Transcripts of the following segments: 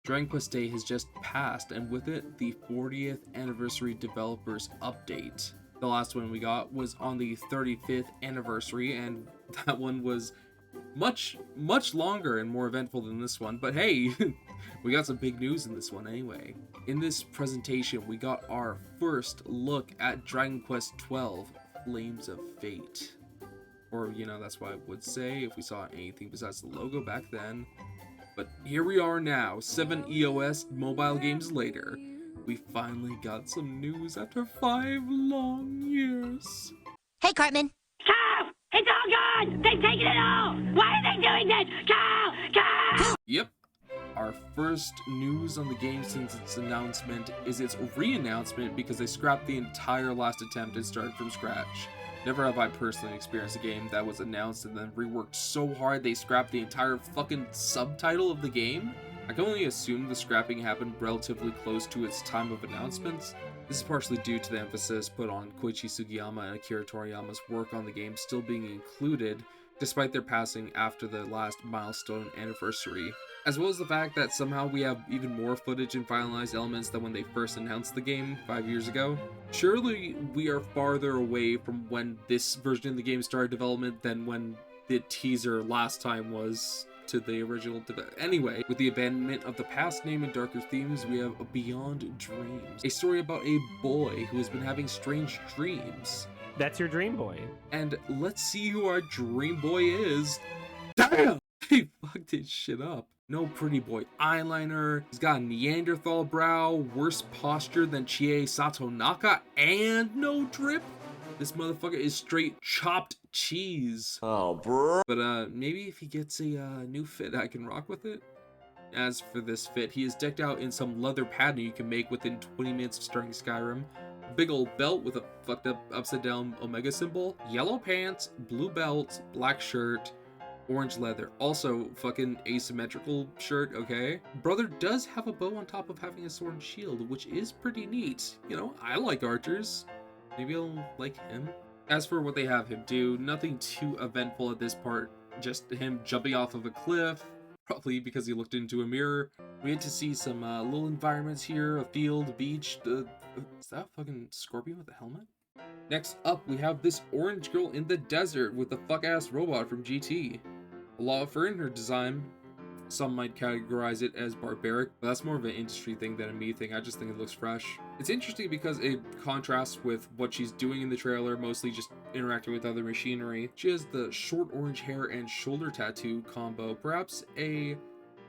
Dragon Quest Day has just passed, and with it, the 40th anniversary developers update. The last one we got was on the 35th anniversary, and that one was much longer and more eventful than this one, but hey, we got some big news in this one anyway. In this presentation, we got our first look at Dragon Quest XII Flames of Fate. Or, that's what I would say if we saw anything besides the logo back then. But here we are now, 7 EOS mobile games later. We finally got some news after 5 long years. Hey, Cartman. Carl! It's all gone! They've taken it all! Why are they doing this? Carl! Carl! Yep. Our first news on the game since its announcement is its re-announcement because they scrapped the entire last attempt and started from scratch. Never have I personally experienced a game that was announced and then reworked so hard they scrapped the entire fucking subtitle of the game. I can only assume the scrapping happened relatively close to its time of announcements. This is partially due to the emphasis put on Koichi Sugiyama and Akira Toriyama's work on the game still being included, despite their passing after the last milestone anniversary, as well as the fact that somehow we have even more footage and finalized elements than when they first announced the game 5 years ago. Surely we are farther away from when this version of the game started development than when the teaser last time was to the original Anyway, with the abandonment of the past name and darker themes, we have Beyond Dreams, a story about a boy who has been having strange dreams. That's your dream boy. And let's see who our dream boy is. Damn! He fucked his shit up. No pretty boy eyeliner, he's got a Neanderthal brow, worse posture than Chie Satonaka, and no drip. This motherfucker is straight chopped cheese. Oh, bro. But maybe if he gets a new fit, I can rock with it. As for this fit, he is decked out in some leather pattern you can make within 20 minutes of starting Skyrim. Big old belt with a fucked up upside down Omega symbol, yellow pants, blue belt, black shirt, orange leather. Also, fucking asymmetrical shirt, okay? Brother does have a bow on top of having a sword and shield, which is pretty neat. I like archers. Maybe I'll like him. As for what they have him do, nothing too eventful at this part. Just him jumping off of a cliff, probably because he looked into a mirror. We had to see some little environments here, a field, a beach. Is that a fucking scorpion with a helmet? Next up, we have this orange girl in the desert with the fuck-ass robot from GT. A lot for in her design. Some might categorize it as barbaric, but that's more of an industry thing than a me thing. I just think it looks fresh. It's interesting because it contrasts with what she's doing in the trailer, mostly just interacting with other machinery. She has the short orange hair and shoulder tattoo combo. Perhaps a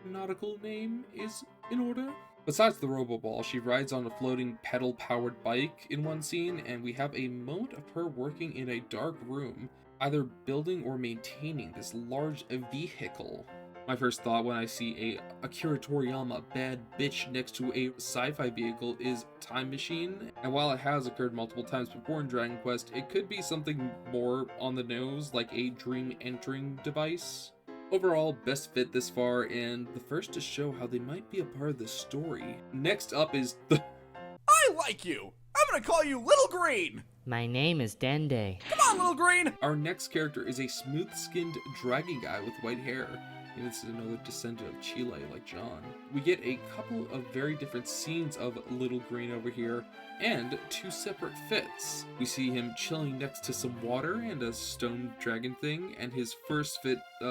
nautical name is in order? Besides the Roboball, she rides on a floating pedal-powered bike in one scene, and we have a moment of her working in a dark room, either building or maintaining this large vehicle. My first thought when I see a Akira Toriyama bad bitch next to a sci-fi vehicle is time machine, and while it has occurred multiple times before in Dragon Quest, it could be something more on the nose, like a dream entering device. Overall, best fit this far, and the first to show how they might be a part of the story. Next up is the... I like you. I'm gonna call you Little Green. My name is Dende. Come on, Little Green. Our next character is a smooth-skinned dragon guy with white hair. And this is another descendant of Chile, like John. We get a couple of very different scenes of Little Green over here, and 2 separate fits. We see him chilling next to some water and a stone dragon thing, and his first fit, Wait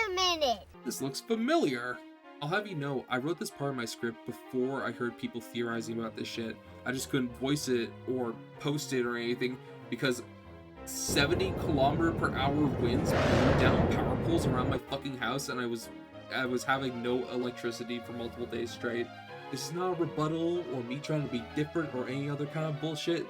a minute. This looks familiar. I'll have you know, I wrote this part of my script before I heard people theorizing about this shit. I just couldn't voice it or post it or anything, because 70km/h winds blew down power poles around my fucking house, and I was having no electricity for multiple days straight. This is not a rebuttal or me trying to be different or any other kind of bullshit.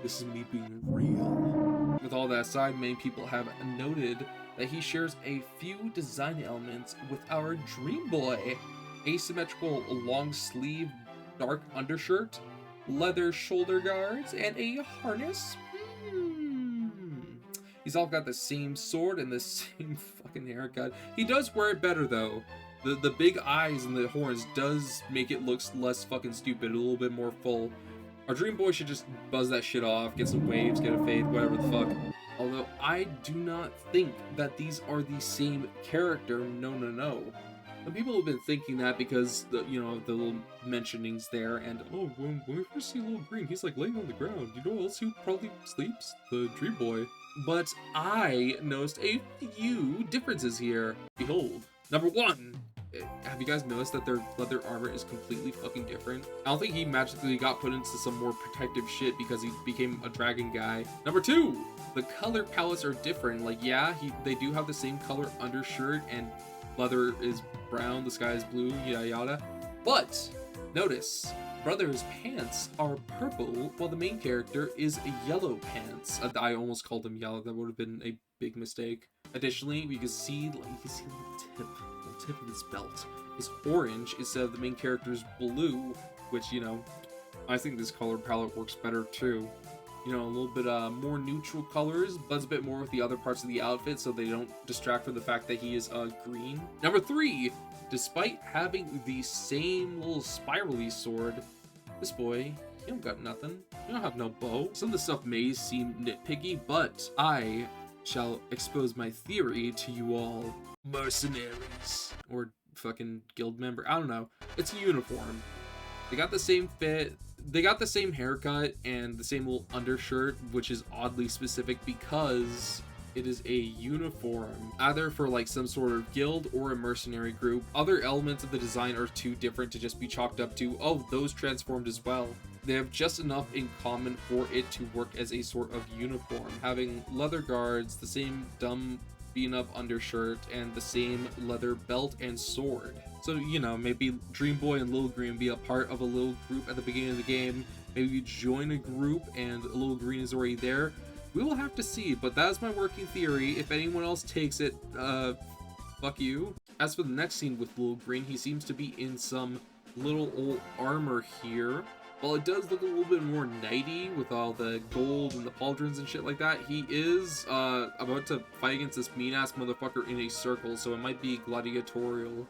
This is me being real. With all that aside, many people have noted that he shares a few design elements with our Dream Boy. Asymmetrical long sleeve dark undershirt, leather shoulder guards, and a harness. He's all got the same sword and the same fucking haircut. He does wear it better though. The big eyes and the horns does make it look less fucking stupid, a little bit more full. Our Dream Boy should just buzz that shit off, get some waves, get a fade, whatever the fuck. Although I do not think that these are the same character, no. And people have been thinking that because the the little mentionings there, and oh, when we first see Little Green, he's like laying on the ground. You know who else who probably sleeps? The Dream Boy. But I noticed a few differences here. Behold, number one. Have you guys noticed that their leather armor is completely fucking different? I don't think he magically got put into some more protective shit because he became a dragon guy. Number two, the color palettes are different. Like, yeah, they do have the same color undershirt and leather is brown, the sky is blue, yada yada. But notice, brother's pants are purple while the main character is yellow pants. I almost called him yellow. That would have been a big mistake. Additionally, you can see the tip of his belt is orange instead of the main character's blue, which, I think this color palette works better too. A little bit more neutral colors, blends a bit more with the other parts of the outfit so they don't distract from the fact that he is green. Number three, despite having the same little spirally sword, this boy, you don't got nothing. You don't have no bow. Some of the stuff may seem nitpicky, but I shall expose my theory to you all. Mercenaries. Or fucking guild member. I don't know. It's a uniform. They got the same fit. They got the same haircut and the same little undershirt, which is oddly specific because it is a uniform, either for like some sort of guild or a mercenary group. Other elements of the design are too different to just be chalked up to, oh, those transformed as well. They have just enough in common for it to work as a sort of uniform, having leather guards, the same dumb beat-up undershirt, and the same leather belt and sword. So, maybe Dream Boy and Little Green be a part of a little group at the beginning of the game. Maybe you join a group and Little Green is already there. We will have to see, but that's my working theory. If anyone else takes it, fuck you. As for the next scene with Little Green, he seems to be in some little old armor here. While it does look a little bit more knighty with all the gold and the pauldrons and shit like that, he is about to fight against this mean-ass motherfucker in a circle, so it might be gladiatorial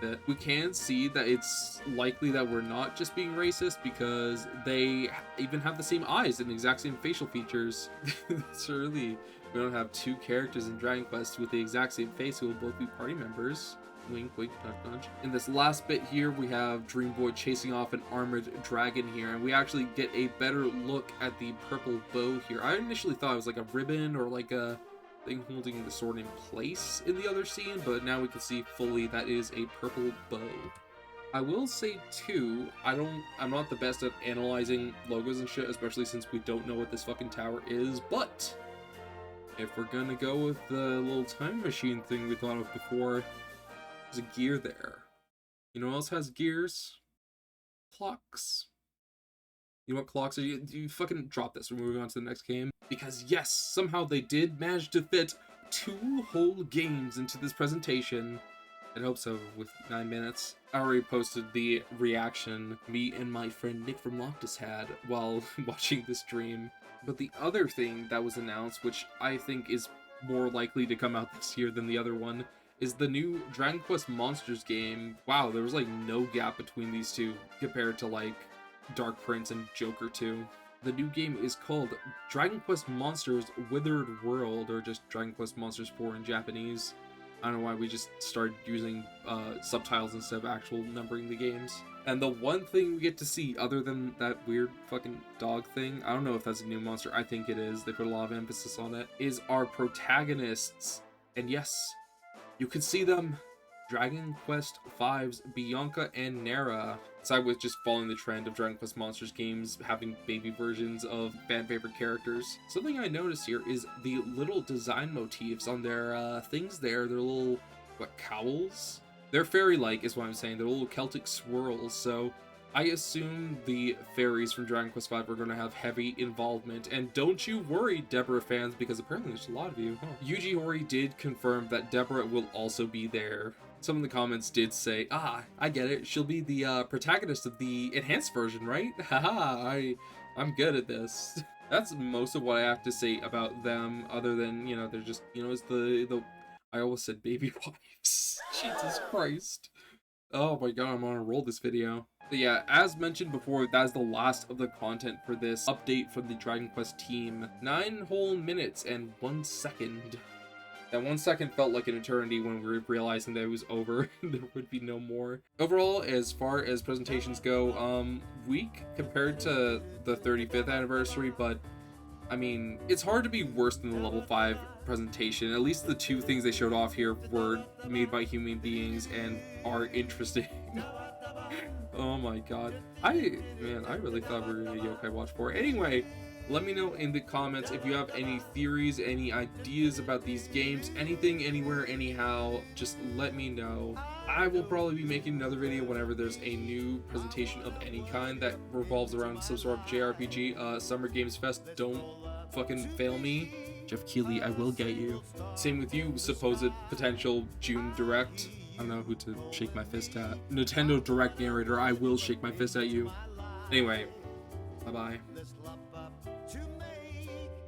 bit. We can see that it's likely that we're not just being racist because they even have the same eyes and the exact same facial features. Surely we don't have two characters in Dragon Quest with the exact same face who will both be party members. Wink, wink, nudge, nudge. In this last bit here, we have Dream Boy chasing off an armored dragon here, and we actually get a better look at the purple bow here. I initially thought it was like a ribbon or like a thing holding the sword in place in the other scene, but now we can see fully that is a purple bow. I will say too, I'm not the best at analyzing logos and shit, especially since we don't know what this fucking tower is, but if we're gonna go with the little time machine thing we thought of before, there's a gear there. You know what else has gears? Clocks. You know what clocks are? You fucking drop this. We're moving on to the next game. Because yes, somehow they did manage to fit 2 whole games into this presentation. I hope so, with 9 minutes. I already posted the reaction me and my friend Nick from Loftus had while watching this stream. But the other thing that was announced, which I think is more likely to come out this year than the other one, is the new Dragon Quest Monsters game. Wow, there was like no gap between these two compared to like Dark Prince and Joker 2. The new game is called Dragon Quest Monsters Withered World, or just Dragon Quest Monsters 4 in Japanese. I don't know why we just started using subtitles instead of actual numbering the games. And the one thing we get to see, other than that weird fucking dog thing, I don't know if that's a new monster, I think it is, they put a lot of emphasis on it, is our protagonists. And yes, you can see them. Dragon Quest V's Bianca and Nera. Aside with just following the trend of Dragon Quest Monsters games having baby versions of fan favorite characters. Something I noticed here is the little design motifs on their things there. Their little, cowls? They're fairy-like is what I'm saying. They're little Celtic swirls, so I assume the fairies from Dragon Quest V are going to have heavy involvement. And don't you worry, Deborah fans, because apparently there's a lot of you. Yuji Horii did confirm that Deborah will also be there. Some of the comments did say, I get it. She'll be the protagonist of the enhanced version, right? Haha, I'm good at this. That's most of what I have to say about them, other than, they're just, it's the I almost said baby wives. Jesus Christ. Oh my god, I'm on a roll this video. But yeah, as mentioned before, that is the last of the content for this update from the Dragon Quest team. 9 whole minutes and 1 second. That 1 second felt like an eternity when we were realizing that it was over. There would be no more. Overall, as far as presentations go, weak compared to the 35th anniversary, but I mean, it's hard to be worse than the level 5 presentation. At least the two things they showed off here were made by human beings and are interesting. Oh my god. I really thought we were gonna Yokai Watch 4. Anyway, let me know in the comments if you have any theories, any ideas about these games, anything, anywhere, anyhow. Just let me know. I will probably be making another video whenever there's a new presentation of any kind that revolves around some sort of JRPG. Summer Games Fest, don't fucking fail me. Jeff Keighley, I will get you. Same with you, supposed potential June Direct. I don't know who to shake my fist at. Nintendo Direct narrator, I will shake my fist at you. Anyway, bye-bye.